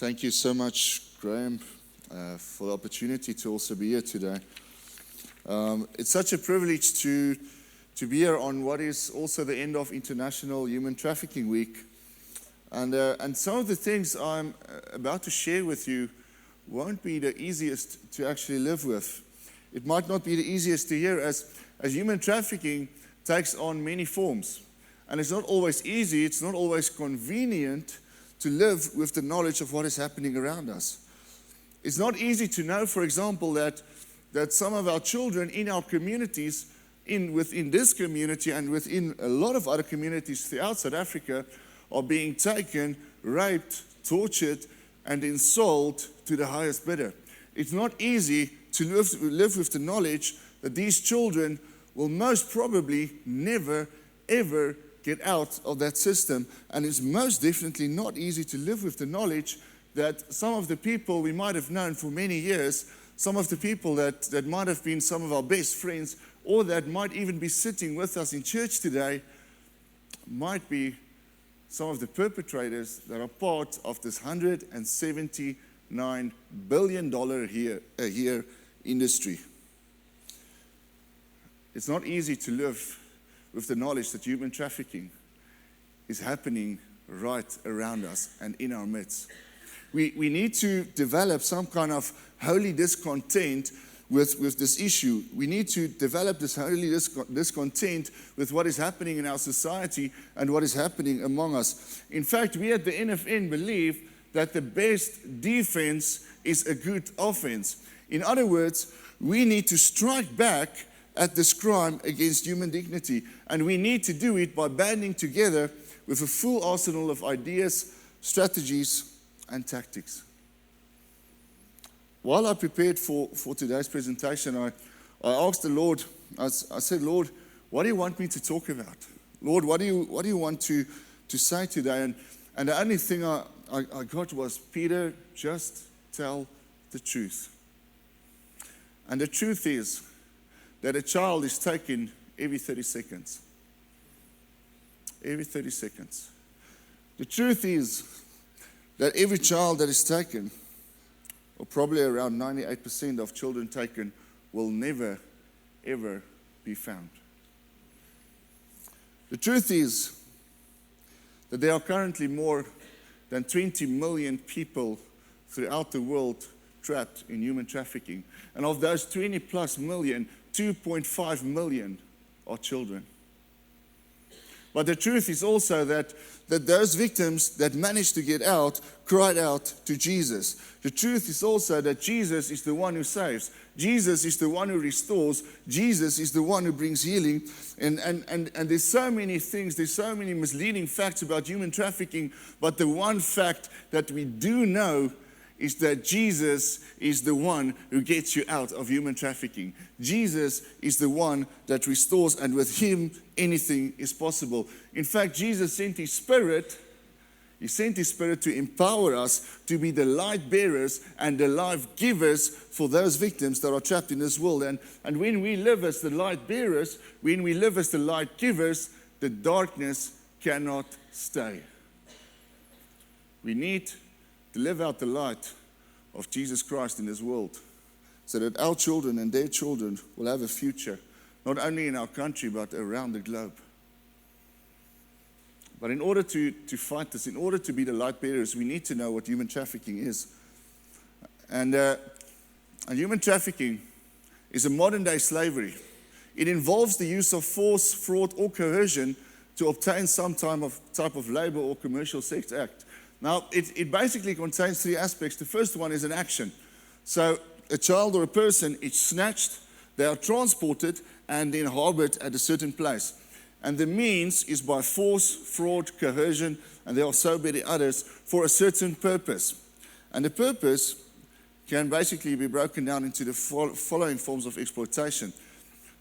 Thank you so much, Graham, for the opportunity to also be here today. It's such a privilege to be here on what is also the end of International Human Trafficking Week. And some of the things I'm about to share with you won't be the easiest to actually live with. It might not be the easiest to hear as human trafficking takes on many forms. And it's not always easy, it's not always convenient to live with the knowledge of what is happening around us. It's not easy to know, for example, that some of our children in our communities, within this community and within a lot of other communities throughout South Africa, are being taken, raped, tortured, and then sold to the highest bidder. It's not easy to live with the knowledge that these children will most probably never, ever get out of that system. And it's most definitely not easy to live with the knowledge that some of the people we might have known for many years, some of the people that might have been some of our best friends, or that might even be sitting with us in church today, might be some of the perpetrators that are part of this $179 billion a year industry. It's not easy to live with the knowledge that human trafficking is happening right around us and in our midst. We need to develop some kind of holy discontent with this issue. We need to develop this holy discontent with what is happening in our society and what is happening among us. In fact, we at the NFN believe that the best defense is a good offense. In other words, we need to strike back at this crime against human dignity. And we need to do it by banding together with a full arsenal of ideas, strategies, and tactics. While I prepared for today's presentation, I asked the Lord, I said, Lord, what do you want me to talk about? Lord, what do you want to say today? And the only thing I got was, Peter, just tell the truth. And the truth is that a child is taken every 30 seconds. Every 30 seconds. The truth is that every child that is taken, or probably around 98% of children taken, will never, ever be found. The truth is that there are currently more than 20 million people throughout the world trapped in human trafficking. And of those 20 plus million, 2.5 million are children. But the truth is also that those victims that managed to get out cried out to Jesus. The truth is also that Jesus is the one who saves. Jesus is the one who restores. Jesus is the one who brings healing. And there's so many things, there's so many misleading facts about human trafficking, but the one fact that we do know is that Jesus is the one who gets you out of human trafficking. Jesus is the one that restores, and with him, anything is possible. In fact, Jesus sent his Spirit. He sent his Spirit to empower us to be the light bearers and the life givers for those victims that are trapped in this world. And when we live as the light bearers, when we live as the light givers, the darkness cannot stay. We need to live out the light of Jesus Christ in this world so that our children and their children will have a future, not only in our country, but around the globe. But in order to fight this, in order to be the light bearers, we need to know what human trafficking is. And human trafficking is a modern day slavery. It involves the use of force, fraud, or coercion to obtain some type of labor or commercial sex act. Now, it basically contains three aspects. The first one is an action. So a child or a person is snatched, they are transported, and then harbored at a certain place. And the means is by force, fraud, coercion, and there are so many others, for a certain purpose. And the purpose can basically be broken down into the following forms of exploitation.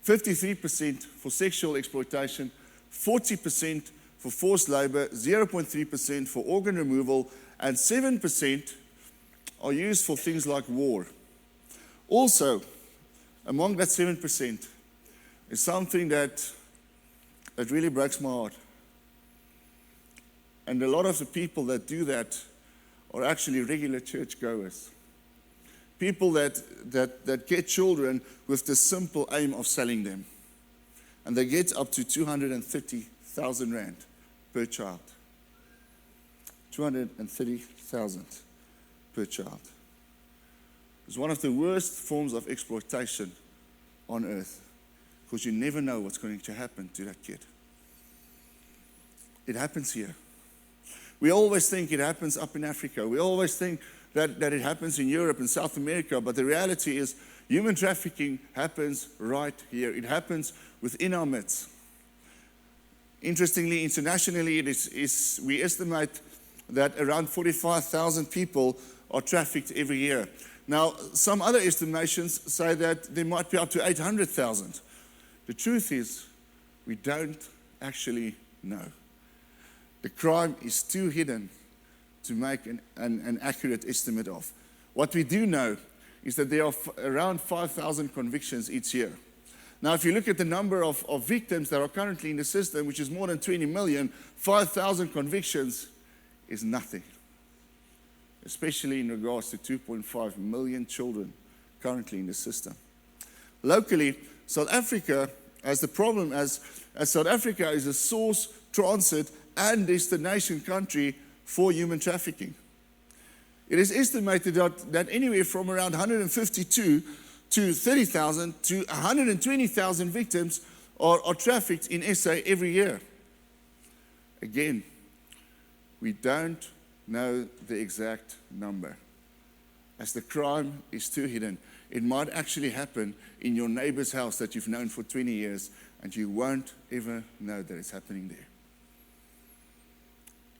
53% for sexual exploitation, 40% for forced labor, 0.3% for organ removal, and 7% are used for things like war. Also, among that 7% is something that really breaks my heart. And a lot of the people that do that are actually regular churchgoers. People that get children with the simple aim of selling them. And they get up to 230,000 rand per child. 230,000 per child. It's one of the worst forms of exploitation on earth, because you never know what's going to happen to that kid. It happens here. We always think it happens up in Africa. We always think that it happens in Europe and South America, but the reality is human trafficking happens right here. It happens within our midst. Interestingly, internationally, we estimate that around 45,000 people are trafficked every year. Now, some other estimations say that there might be up to 800,000. The truth is, we don't actually know. The crime is too hidden to make an accurate estimate of. What we do know is that there are around 5,000 convictions each year. Now, if you look at the number of victims that are currently in the system, which is more than 20 million, 5,000 convictions is nothing, especially in regards to 2.5 million children currently in the system. Locally, South Africa has the problem as South Africa is a source, transit, and destination country for human trafficking. It is estimated that anywhere from around 152 to 30,000 to 120,000 victims are trafficked in SA every year. Again, we don't know the exact number, as the crime is too hidden. It might actually happen in your neighbor's house that you've known for 20 years, and you won't ever know that it's happening there.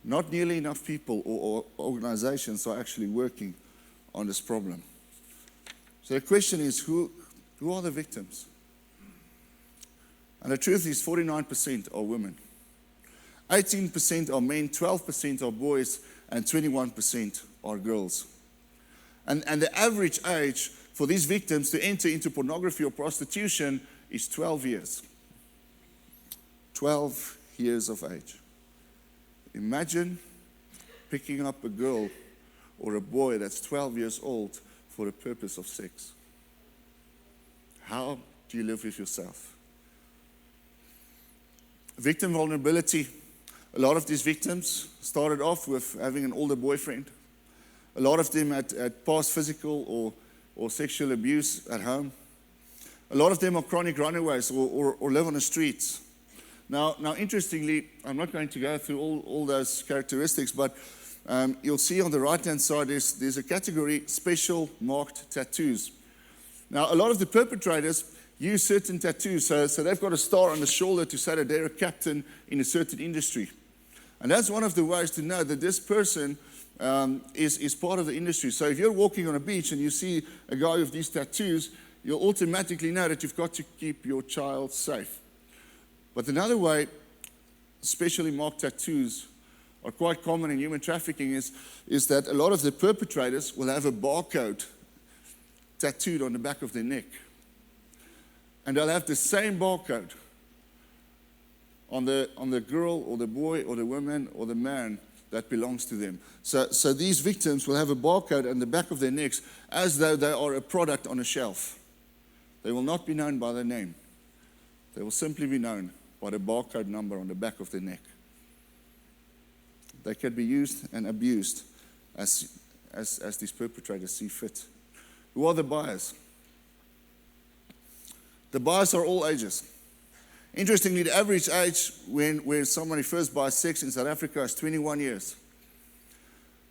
Not nearly enough people or organizations are actually working on this problem. So the question is, who are the victims? And the truth is 49% are women. 18% are men, 12% are boys, and 21% are girls. And the average age for these victims to enter into pornography or prostitution is 12 years. 12 years of age. Imagine picking up a girl or a boy that's 12 years old for the purpose of sex. How do you live with yourself? Victim vulnerability. A lot of these victims started off with having an older boyfriend. A lot of them had past physical or sexual abuse at home. A lot of them are chronic runaways or live on the streets. Now, interestingly, I'm not going to go through all those characteristics, but you'll see on the right-hand side there's a category, special marked tattoos. Now, a lot of the perpetrators use certain tattoos, so they've got a star on the shoulder to say that they're a captain in a certain industry. And that's one of the ways to know that this person is part of the industry. So if you're walking on a beach and you see a guy with these tattoos, you'll automatically know that you've got to keep your child safe. But another way, specially marked tattoos are quite common in human trafficking is that a lot of the perpetrators will have a barcode tattooed on the back of their neck. And they'll have the same barcode on the girl or the boy or the woman or the man that belongs to them. So these victims will have a barcode on the back of their necks as though they are a product on a shelf. They will not be known by their name. They will simply be known by the barcode number on the back of their neck. They can be used and abused as these perpetrators see fit. Who are the buyers? The buyers are all ages. Interestingly, the average age when somebody first buys sex in South Africa is 21 years.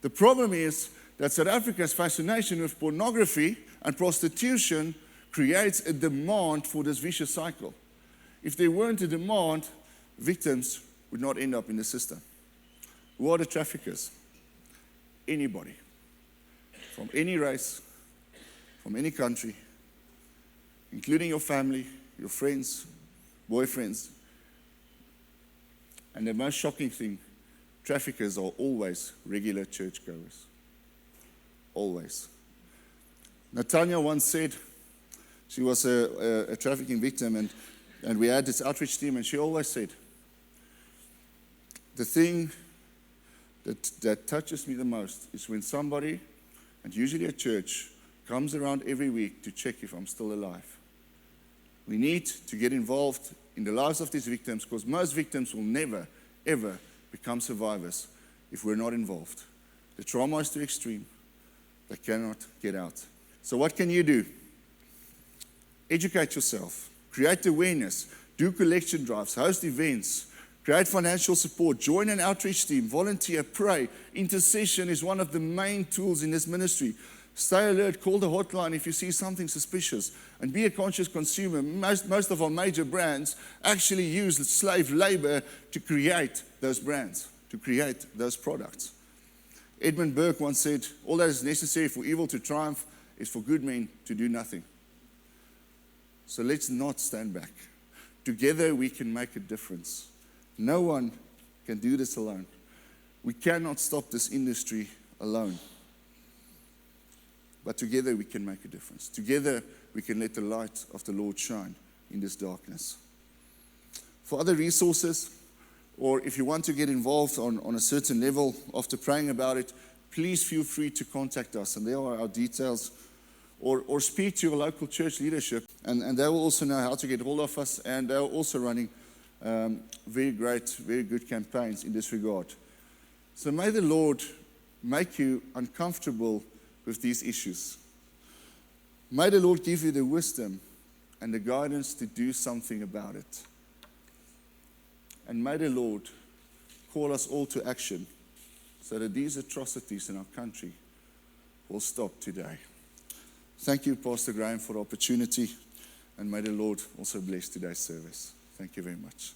The problem is that South Africa's fascination with pornography and prostitution creates a demand for this vicious cycle. If there weren't a demand, victims would not end up in the system. Who are the traffickers? Anybody. From any race, from any country, including your family, your friends, boyfriends. And the most shocking thing, traffickers are always regular churchgoers. Always. Natanya once said, she was a trafficking victim, and we had this outreach team, and she always said, the thing that touches me the most is when somebody, and usually a church, comes around every week to check if I'm still alive. We need to get involved in the lives of these victims, because most victims will never, ever become survivors if we're not involved. The trauma is too extreme. They cannot get out. So what can you do? Educate yourself. Create awareness. Do collection drives. Host events. Create financial support. Join an outreach team. Volunteer. Pray. Intercession is one of the main tools in this ministry. Stay alert. Call the hotline if you see something suspicious. And be a conscious consumer. Most of our major brands actually use slave labor to create those brands, to create those products. Edmund Burke once said, all that is necessary for evil to triumph is for good men to do nothing. So let's not stand back. Together we can make a difference. No one can do this alone. We cannot stop this industry alone. But together we can make a difference. Together we can let the light of the Lord shine in this darkness. For other resources, or if you want to get involved on a certain level after praying about it, please feel free to contact us. And there are our details. Or speak to your local church leadership. And they will also know how to get hold of us. And they're also running very good campaigns in this regard. So may the Lord make you uncomfortable with these issues. May the Lord give you the wisdom and the guidance to do something about it. And may the Lord call us all to action so that these atrocities in our country will stop today. Thank you, Pastor Graham, for the opportunity, and may the Lord also bless today's service. Thank you very much.